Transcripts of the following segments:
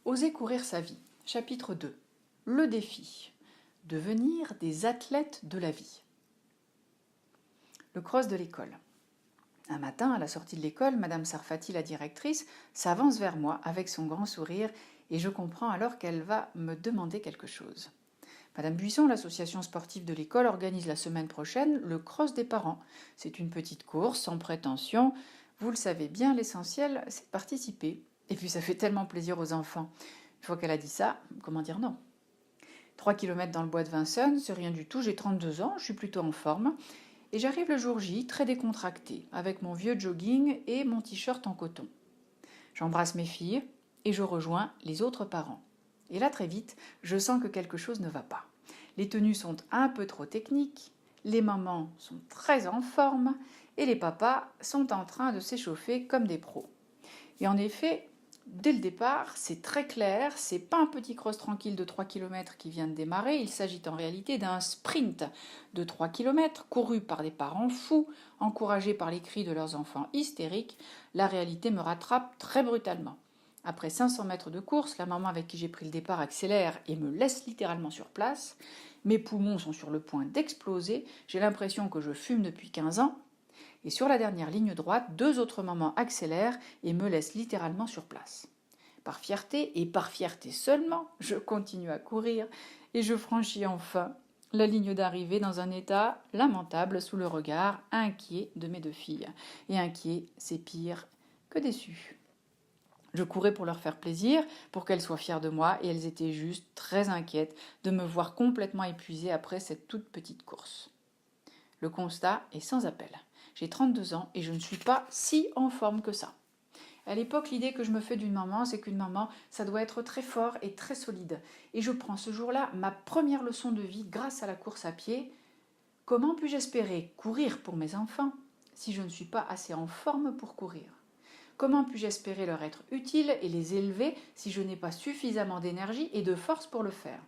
Oser courir sa vie. Chapitre 2. Le défi. Devenir des athlètes de la vie. Le cross de l'école. Un matin, à la sortie de l'école, Madame Sarfati, la directrice, s'avance vers moi avec son grand sourire et je comprends alors qu'elle va me demander quelque chose. Madame Buisson, l'association sportive de l'école, organise la semaine prochaine le cross des parents. C'est une petite course sans prétention. Vous le savez bien, l'essentiel, c'est de participer. Et puis ça fait tellement plaisir aux enfants. Une fois qu'elle a dit ça, comment dire non ? 3 km dans le bois de Vincennes, c'est rien du tout, j'ai 32 ans, je suis plutôt en forme. Et j'arrive le jour J, très décontractée, avec mon vieux jogging et mon t-shirt en coton. J'embrasse mes filles et je rejoins les autres parents. Et là, très vite, je sens que quelque chose ne va pas. Les tenues sont un peu trop techniques, les mamans sont très en forme et les papas sont en train de s'échauffer comme des pros. Et en effet, dès le départ, c'est très clair, c'est pas un petit cross tranquille de 3 km qui vient de démarrer, il s'agit en réalité d'un sprint de 3 km couru par des parents fous, encouragés par les cris de leurs enfants hystériques. La réalité me rattrape très brutalement. Après 500 mètres de course, la maman avec qui j'ai pris le départ accélère et me laisse littéralement sur place. Mes poumons sont sur le point d'exploser, j'ai l'impression que je fume depuis 15 ans. Et sur la dernière ligne droite, 2 autres mamans accélèrent et me laissent littéralement sur place. Par fierté, et par fierté seulement, je continue à courir et je franchis enfin la ligne d'arrivée dans un état lamentable sous le regard inquiet de mes 2 filles. Et inquiet, c'est pire que déçu. Je courais pour leur faire plaisir, pour qu'elles soient fières de moi, et elles étaient juste très inquiètes de me voir complètement épuisée après cette toute petite course. Le constat est sans appel. J'ai 32 ans et je ne suis pas si en forme que ça. À l'époque, l'idée que je me fais d'une maman, c'est qu'une maman, ça doit être très fort et très solide. Et je prends ce jour-là ma première leçon de vie grâce à la course à pied. Comment puis-je espérer courir pour mes enfants si je ne suis pas assez en forme pour courir ? Comment puis-je espérer leur être utile et les élever si je n'ai pas suffisamment d'énergie et de force pour le faire ?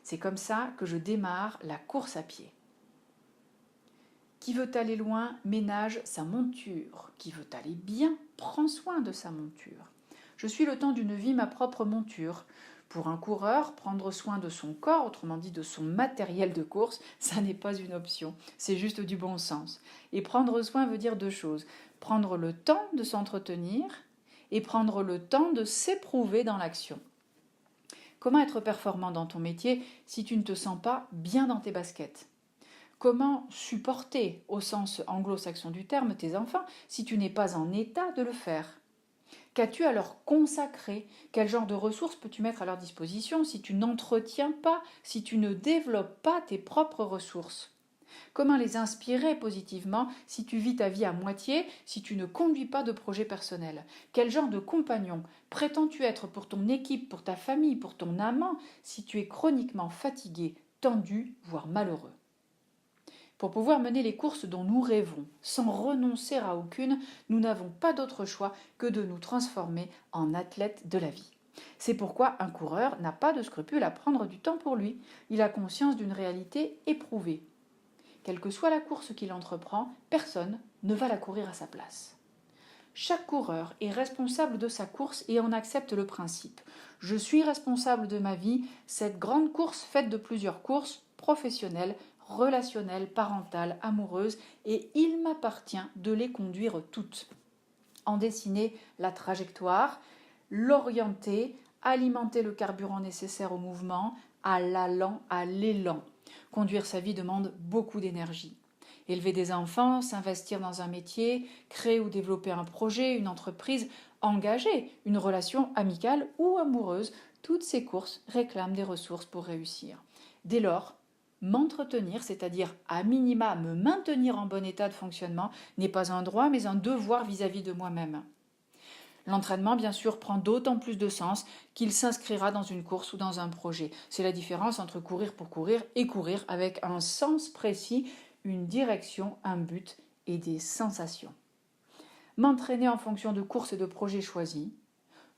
C'est comme ça que je démarre la course à pied. Qui veut aller loin ménage sa monture. Qui veut aller bien prend soin de sa monture. Je suis le temps d'une vie ma propre monture. Pour un coureur, prendre soin de son corps, autrement dit de son matériel de course, ça n'est pas une option, c'est juste du bon sens. Et prendre soin veut dire 2 choses. Prendre le temps de s'entretenir et prendre le temps de s'éprouver dans l'action. Comment être performant dans ton métier si tu ne te sens pas bien dans tes baskets ? Comment supporter, au sens anglo-saxon du terme, tes enfants si tu n'es pas en état de le faire ? Qu'as-tu à leur consacrer ? Quel genre de ressources peux-tu mettre à leur disposition si tu n'entretiens pas, si tu ne développes pas tes propres ressources ? Comment les inspirer positivement si tu vis ta vie à moitié, si tu ne conduis pas de projet personnel ? Quel genre de compagnon prétends-tu être pour ton équipe, pour ta famille, pour ton amant, si tu es chroniquement fatigué, tendu, voire malheureux ? Pour pouvoir mener les courses dont nous rêvons, sans renoncer à aucune, nous n'avons pas d'autre choix que de nous transformer en athlètes de la vie. C'est pourquoi un coureur n'a pas de scrupule à prendre du temps pour lui. Il a conscience d'une réalité éprouvée. Quelle que soit la course qu'il entreprend, personne ne va la courir à sa place. Chaque coureur est responsable de sa course et en accepte le principe. Je suis responsable de ma vie, cette grande course faite de plusieurs courses professionnelles, relationnelles, parentales, amoureuses, et il m'appartient de les conduire toutes. En dessiner la trajectoire, l'orienter, alimenter le carburant nécessaire au mouvement, à l'allant, à l'élan. Conduire sa vie demande beaucoup d'énergie. Élever des enfants, s'investir dans un métier, créer ou développer un projet, une entreprise, engager une relation amicale ou amoureuse, toutes ces courses réclament des ressources pour réussir. Dès lors, m'entretenir, c'est-à-dire à minima me maintenir en bon état de fonctionnement, n'est pas un droit mais un devoir vis-à-vis de moi-même. L'entraînement, bien sûr, prend d'autant plus de sens qu'il s'inscrira dans une course ou dans un projet. C'est la différence entre courir pour courir et courir avec un sens précis, une direction, un but et des sensations. M'entraîner en fonction de courses et de projets choisis,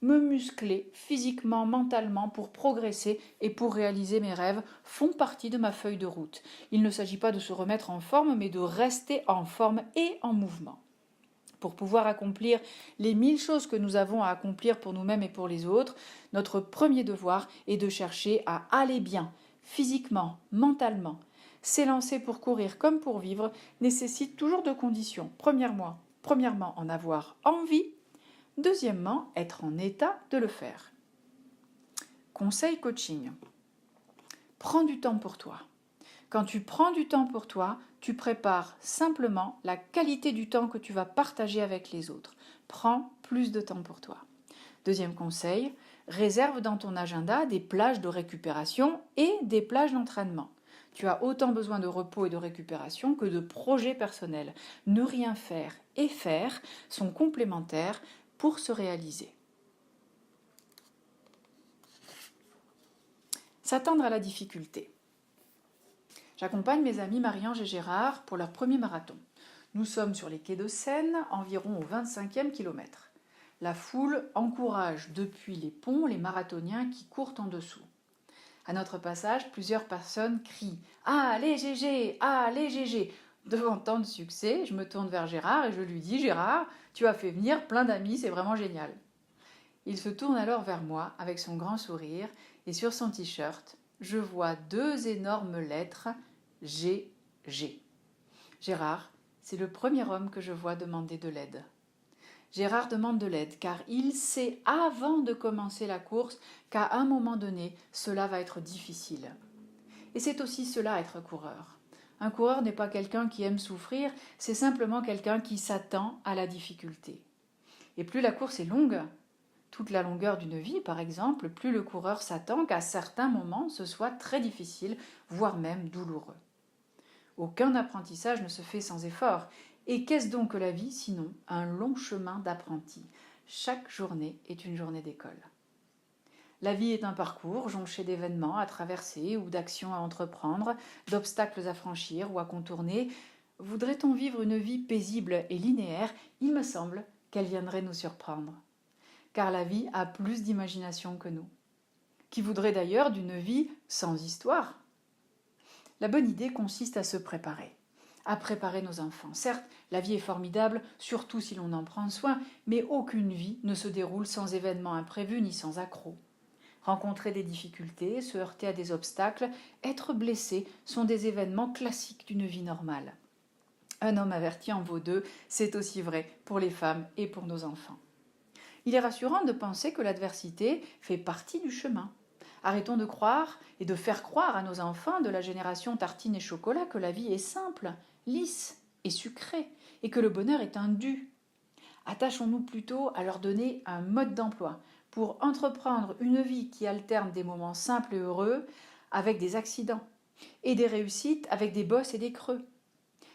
me muscler physiquement, mentalement pour progresser et pour réaliser mes rêves font partie de ma feuille de route. Il ne s'agit pas de se remettre en forme, mais de rester en forme et en mouvement. pour pouvoir accomplir les 1000 choses que nous avons à accomplir pour nous-mêmes et pour les autres, notre premier devoir est de chercher à aller bien, physiquement, mentalement. S'élancer pour courir comme pour vivre nécessite toujours deux conditions. Premièrement, en avoir envie. Deuxièmement, être en état de le faire. Conseil coaching. Prends du temps pour toi. Quand tu prends du temps pour toi, tu prépares simplement la qualité du temps que tu vas partager avec les autres. Prends plus de temps pour toi. Deuxième conseil, réserve dans ton agenda des plages de récupération et des plages d'entraînement. Tu as autant besoin de repos et de récupération que de projets personnels. Ne rien faire et faire sont complémentaires pour se réaliser. S'attendre à la difficulté. J'accompagne mes amis Marie-Ange et Gérard pour leur premier marathon. Nous sommes sur les quais de Seine, environ au 25e kilomètre. La foule encourage depuis les ponts les marathoniens qui courent en dessous. À notre passage, plusieurs personnes crient « Allez GG, allez GG !» Devant tant de succès, je me tourne vers Gérard et je lui dis « Gérard, tu as fait venir plein d'amis, c'est vraiment génial !» Il se tourne alors vers moi avec son grand sourire et sur son t-shirt, je vois 2 énormes lettres GG. Gérard, c'est le premier homme que je vois demander de l'aide. Gérard demande de l'aide car il sait avant de commencer la course qu'à un moment donné, cela va être difficile. Et c'est aussi cela être coureur. Un coureur n'est pas quelqu'un qui aime souffrir, c'est simplement quelqu'un qui s'attend à la difficulté. Et plus la course est longue, toute la longueur d'une vie par exemple, plus le coureur s'attend qu'à certains moments ce soit très difficile, voire même douloureux. Aucun apprentissage ne se fait sans effort. Et qu'est-ce donc que la vie sinon un long chemin d'apprenti? Chaque journée est une journée d'école. La vie est un parcours jonché d'événements à traverser ou d'actions à entreprendre, d'obstacles à franchir ou à contourner. Voudrait-on vivre une vie paisible et linéaire? Il me semble qu'elle viendrait nous surprendre. Car la vie a plus d'imagination que nous. Qui voudrait d'ailleurs d'une vie sans histoire? La bonne idée consiste à se préparer, à préparer nos enfants. Certes, la vie est formidable, surtout si l'on en prend soin, mais aucune vie ne se déroule sans événements imprévus ni sans accrocs. Rencontrer des difficultés, se heurter à des obstacles, être blessé sont des événements classiques d'une vie normale. Un homme averti en vaut 2, c'est aussi vrai pour les femmes et pour nos enfants. Il est rassurant de penser que l'adversité fait partie du chemin. Arrêtons de croire et de faire croire à nos enfants de la génération tartine et chocolat que la vie est simple, lisse et sucrée, et que le bonheur est un dû. Attachons-nous plutôt à leur donner un mode d'emploi pour entreprendre une vie qui alterne des moments simples et heureux avec des accidents, et des réussites avec des bosses et des creux.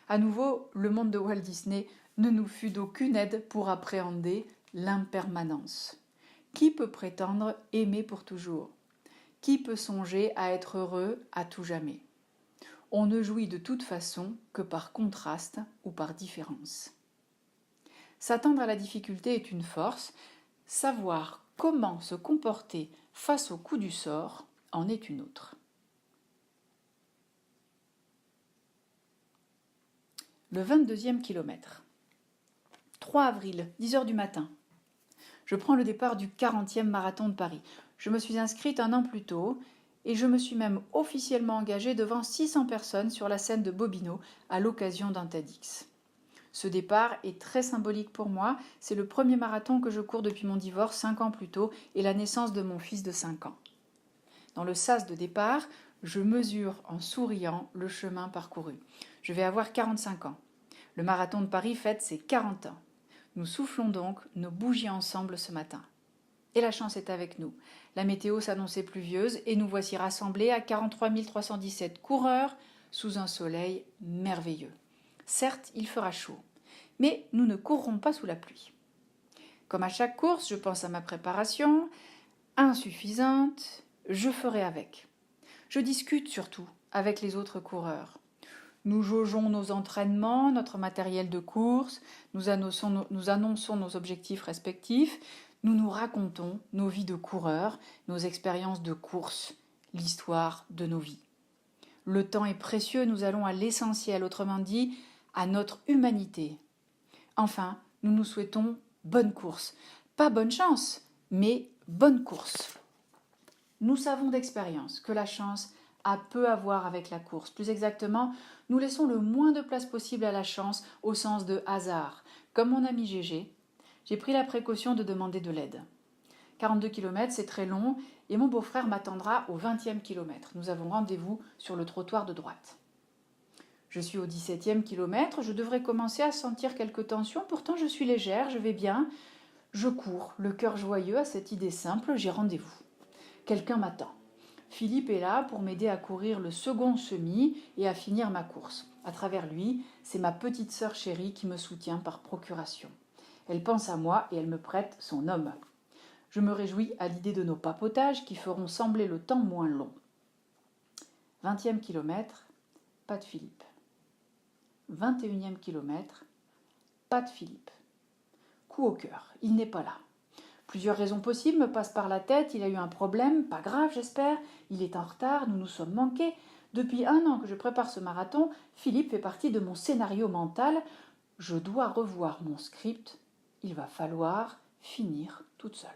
À nouveau, le monde de Walt Disney ne nous fut d'aucune aide pour appréhender l'impermanence. Qui peut prétendre aimer pour toujours? Qui peut songer à être heureux à tout jamais? On ne jouit de toute façon que par contraste ou par différence. S'attendre à la difficulté est une force, savoir comment se comporter face au coup du sort en est une autre. Le 22e kilomètre. 3 avril, 10h du matin. Je prends le départ du 40e marathon de Paris. Je me suis inscrite un an plus tôt et je me suis même officiellement engagée devant 600 personnes sur la scène de Bobino à l'occasion d'un TEDx. Ce départ est très symbolique pour moi. C'est le premier marathon que je cours depuis mon divorce 5 ans plus tôt et la naissance de mon fils de 5 ans. Dans le sas de départ, je mesure en souriant le chemin parcouru. Je vais avoir 45 ans. Le marathon de Paris fête ses 40 ans. Nous soufflons donc nos bougies ensemble ce matin. Et la chance est avec nous. La météo s'annonçait pluvieuse et nous voici rassemblés à 43 317 coureurs sous un soleil merveilleux. Certes, il fera chaud, mais nous ne courrons pas sous la pluie. Comme à chaque course, je pense à ma préparation, insuffisante, je ferai avec. Je discute surtout avec les autres coureurs. Nous jaugeons nos entraînements, notre matériel de course, nous annonçons nos objectifs respectifs, nous nous racontons nos vies de coureurs, nos expériences de course, l'histoire de nos vies. Le temps est précieux, nous allons à l'essentiel, autrement dit, à notre humanité. Enfin, nous nous souhaitons bonne course. Pas bonne chance, mais bonne course. Nous savons d'expérience que la chance a peu à voir avec la course. Plus exactement, nous laissons le moins de place possible à la chance au sens de hasard. Comme mon ami Gégé, j'ai pris la précaution de demander de l'aide. 42 km, c'est très long et mon beau-frère m'attendra au 20e kilomètre. Nous avons rendez-vous sur le trottoir de droite. Je suis au 17e kilomètre, je devrais commencer à sentir quelques tensions, pourtant je suis légère, je vais bien. Je cours, le cœur joyeux à cette idée simple, j'ai rendez-vous. Quelqu'un m'attend. Philippe est là pour m'aider à courir le second semi et à finir ma course. À travers lui, c'est ma petite sœur chérie qui me soutient par procuration. Elle pense à moi et elle me prête son homme. Je me réjouis à l'idée de nos papotages qui feront sembler le temps moins long. 20e kilomètre, pas de Philippe. 21e kilomètre, pas de Philippe. Coup au cœur, il n'est pas là. Plusieurs raisons possibles me passent par la tête. Il a eu un problème, pas grave j'espère. Il est en retard, nous nous sommes manqués. Depuis 1 an que je prépare ce marathon, Philippe fait partie de mon scénario mental. Je dois revoir mon script. Il va falloir finir toute seule.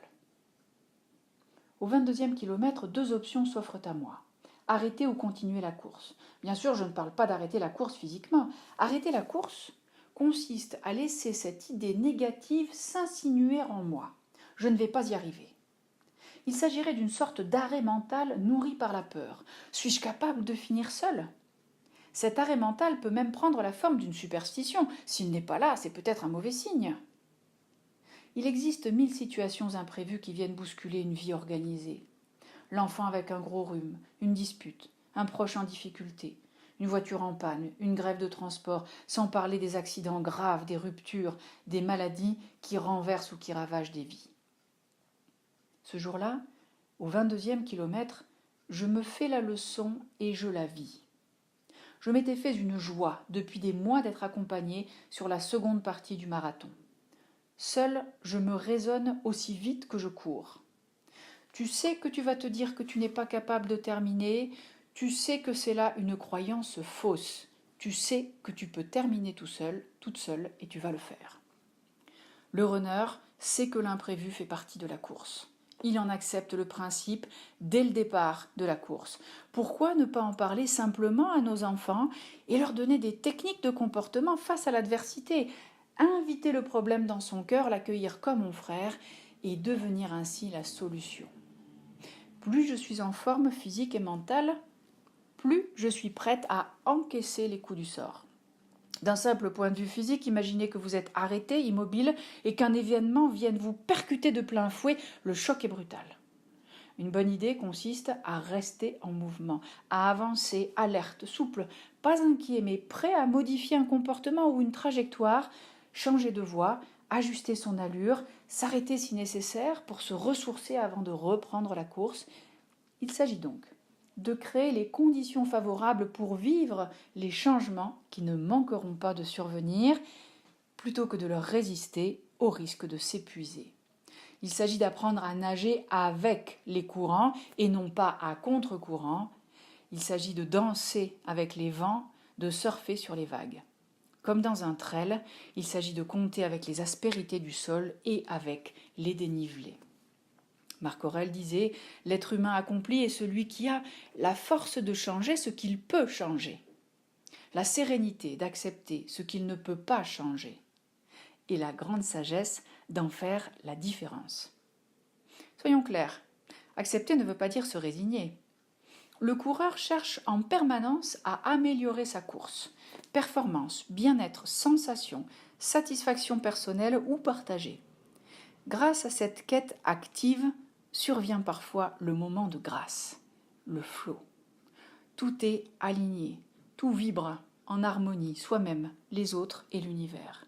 Au 22e kilomètre, 2 options s'offrent à moi. Arrêter ou continuer la course. Bien sûr, je ne parle pas d'arrêter la course physiquement. Arrêter la course consiste à laisser cette idée négative s'insinuer en moi. Je ne vais pas y arriver. Il s'agirait d'une sorte d'arrêt mental nourri par la peur. Suis-je capable de finir seul ? Cet arrêt mental peut même prendre la forme d'une superstition. S'il n'est pas là, c'est peut-être un mauvais signe. Il existe 1000 situations imprévues qui viennent bousculer une vie organisée. L'enfant avec un gros rhume, une dispute, un proche en difficulté, une voiture en panne, une grève de transport, sans parler des accidents graves, des ruptures, des maladies qui renversent ou qui ravagent des vies. Ce jour-là, au 22e kilomètre, je me fais la leçon et je la vis. Je m'étais fait une joie depuis des mois d'être accompagnée sur la seconde partie du marathon. Seule, je me raisonne aussi vite que je cours. Tu sais que tu vas te dire que tu n'es pas capable de terminer, tu sais que c'est là une croyance fausse, tu sais que tu peux terminer tout seul, toute seule, et tu vas le faire. Le runner sait que l'imprévu fait partie de la course. Il en accepte le principe dès le départ de la course. Pourquoi ne pas en parler simplement à nos enfants et leur donner des techniques de comportement face à l'adversité ? Inviter le problème dans son cœur, l'accueillir comme mon frère et devenir ainsi la solution. Plus je suis en forme physique et mentale, plus je suis prête à encaisser les coups du sort. D'un simple point de vue physique, imaginez que vous êtes arrêté, immobile, et qu'un événement vienne vous percuter de plein fouet, le choc est brutal. Une bonne idée consiste à rester en mouvement, à avancer, alerte, souple, pas inquiet, mais prêt à modifier un comportement ou une trajectoire, changer de voie, ajuster son allure, s'arrêter si nécessaire pour se ressourcer avant de reprendre la course. Il s'agit donc de créer les conditions favorables pour vivre les changements qui ne manqueront pas de survenir, plutôt que de leur résister au risque de s'épuiser. Il s'agit d'apprendre à nager avec les courants et non pas à contre-courant. Il s'agit de danser avec les vents, de surfer sur les vagues. Comme dans un trail, il s'agit de compter avec les aspérités du sol et avec les dénivelés. Marc Aurèle disait « L'être humain accompli est celui qui a la force de changer ce qu'il peut changer, la sérénité d'accepter ce qu'il ne peut pas changer, et la grande sagesse d'en faire la différence. » Soyons clairs, accepter ne veut pas dire se résigner. Le coureur cherche en permanence à améliorer sa course. Performance, bien-être, sensation, satisfaction personnelle ou partagée. Grâce à cette quête active, survient parfois le moment de grâce, le flow. Tout est aligné, tout vibre en harmonie, soi-même, les autres et l'univers.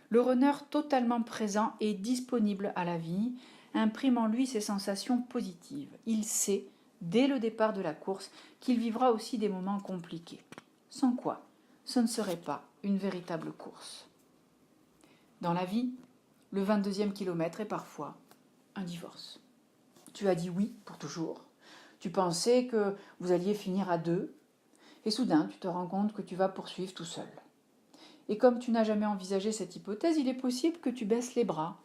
Le runner totalement présent et disponible à la vie imprime en lui ces sensations positives. Il sait, dès le départ de la course, qu'il vivra aussi des moments compliqués. Sans quoi, ce ne serait pas une véritable course. Dans la vie, le 22e kilomètre est parfois un divorce. Tu as dit oui pour toujours. Tu pensais que vous alliez finir à 2. Et soudain, tu te rends compte que tu vas poursuivre tout seul. Et comme tu n'as jamais envisagé cette hypothèse, il est possible que tu baisses les bras.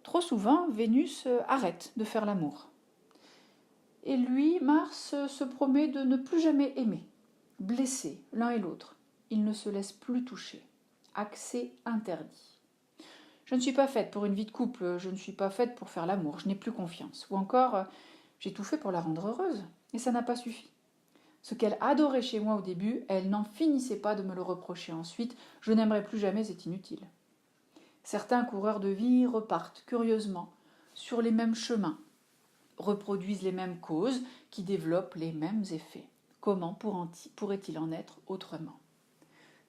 Trop souvent, Vénus arrête de faire l'amour. Et lui, Mars, se promet de ne plus jamais aimer. Blessés l'un et l'autre, ils ne se laissent plus toucher. Accès interdit. Je ne suis pas faite pour une vie de couple, je ne suis pas faite pour faire l'amour, je n'ai plus confiance. Ou encore, j'ai tout fait pour la rendre heureuse, et ça n'a pas suffi. Ce qu'elle adorait chez moi au début, elle n'en finissait pas de me le reprocher ensuite, je n'aimerai plus jamais, c'est inutile. Certains coureurs de vie repartent curieusement sur les mêmes chemins, reproduisent les mêmes causes, qui développent les mêmes effets. Comment pourrait-il en être autrement ?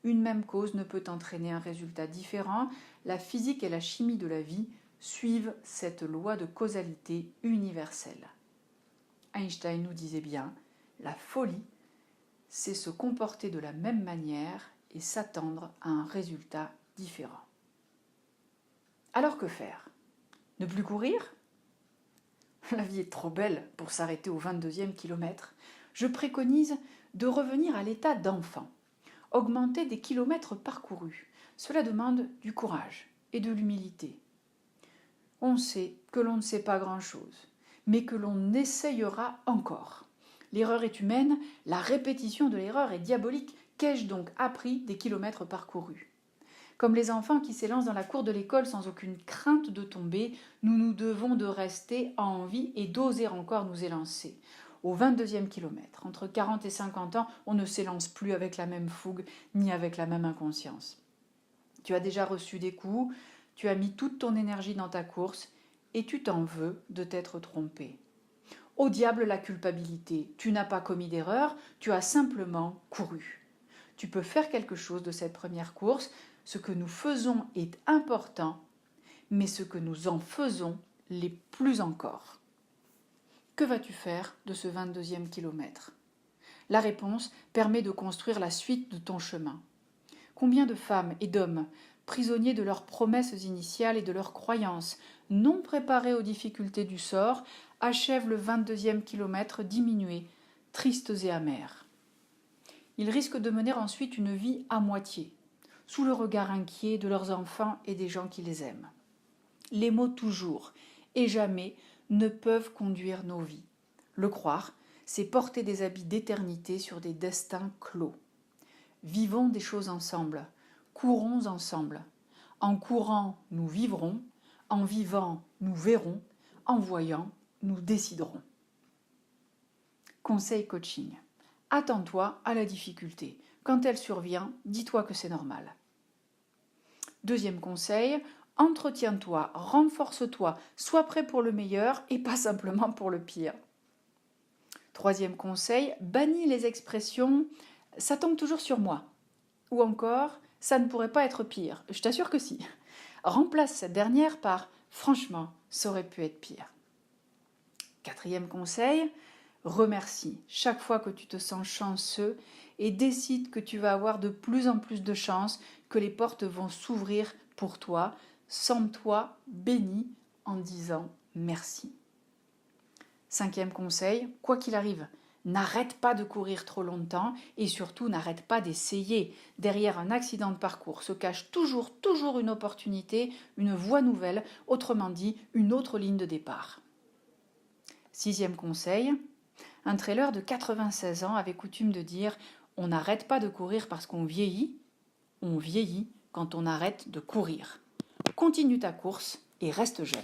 Une même cause ne peut entraîner un résultat différent. La physique et la chimie de la vie suivent cette loi de causalité universelle. Einstein nous disait bien, la folie, c'est se comporter de la même manière et s'attendre à un résultat différent. Alors que faire ? Ne plus courir ? La vie est trop belle pour s'arrêter au 22e kilomètre. Je préconise de revenir à l'état d'enfant. Augmenter des kilomètres parcourus. Cela demande du courage et de l'humilité. On sait que l'on ne sait pas grand-chose, mais que l'on essayera encore. L'erreur est humaine, la répétition de l'erreur est diabolique. Qu'ai-je donc appris des kilomètres parcourus ? Comme les enfants qui s'élancent dans la cour de l'école sans aucune crainte de tomber, nous nous devons de rester en vie et d'oser encore nous élancer. Au 22e kilomètre, entre 40 et 50 ans, on ne s'élance plus avec la même fougue ni avec la même inconscience. Tu as déjà reçu des coups, tu as mis toute ton énergie dans ta course et tu t'en veux de t'être trompé. Au diable la culpabilité, tu n'as pas commis d'erreur, tu as simplement couru. Tu peux faire quelque chose de cette première course, ce que nous faisons est important, mais ce que nous en faisons l'est plus encore. Que vas-tu faire de ce 22e kilomètre ? La réponse permet de construire la suite de ton chemin. Combien de femmes et d'hommes, prisonniers de leurs promesses initiales et de leurs croyances, non préparés aux difficultés du sort, achèvent le 22e kilomètre diminués, tristes et amers. Ils risquent de mener ensuite une vie à moitié, sous le regard inquiet de leurs enfants et des gens qui les aiment. Les mots toujours et jamais ne peuvent conduire nos vies. Le croire, c'est porter des habits d'éternité sur des destins clos. Vivons des choses ensemble, courons ensemble. En courant, nous vivrons, en vivant, nous verrons, en voyant, nous déciderons. Conseil coaching. Attends-toi à la difficulté. Quand elle survient, dis-toi que c'est normal. Deuxième conseil, entretiens-toi, renforce-toi, sois prêt pour le meilleur et pas simplement pour le pire. Troisième conseil, bannis les expressions « ça tombe toujours sur moi » ou encore « ça ne pourrait pas être pire ». Je t'assure que si. Remplace cette dernière par « franchement, ça aurait pu être pire ». Quatrième conseil, remercie chaque fois que tu te sens chanceux et décide que tu vas avoir de plus en plus de chance, que les portes vont s'ouvrir pour toi. Sens-toi béni en disant merci. Cinquième conseil, quoi qu'il arrive, n'arrête pas de courir trop longtemps et surtout n'arrête pas d'essayer. Derrière un accident de parcours se cache toujours une opportunité, une voie nouvelle, autrement dit, une autre ligne de départ. Sixième conseil, un trailer de 96 ans avait coutume de dire « On n'arrête pas de courir parce qu'on vieillit, on vieillit quand on arrête de courir ». Continue ta course et reste jeune.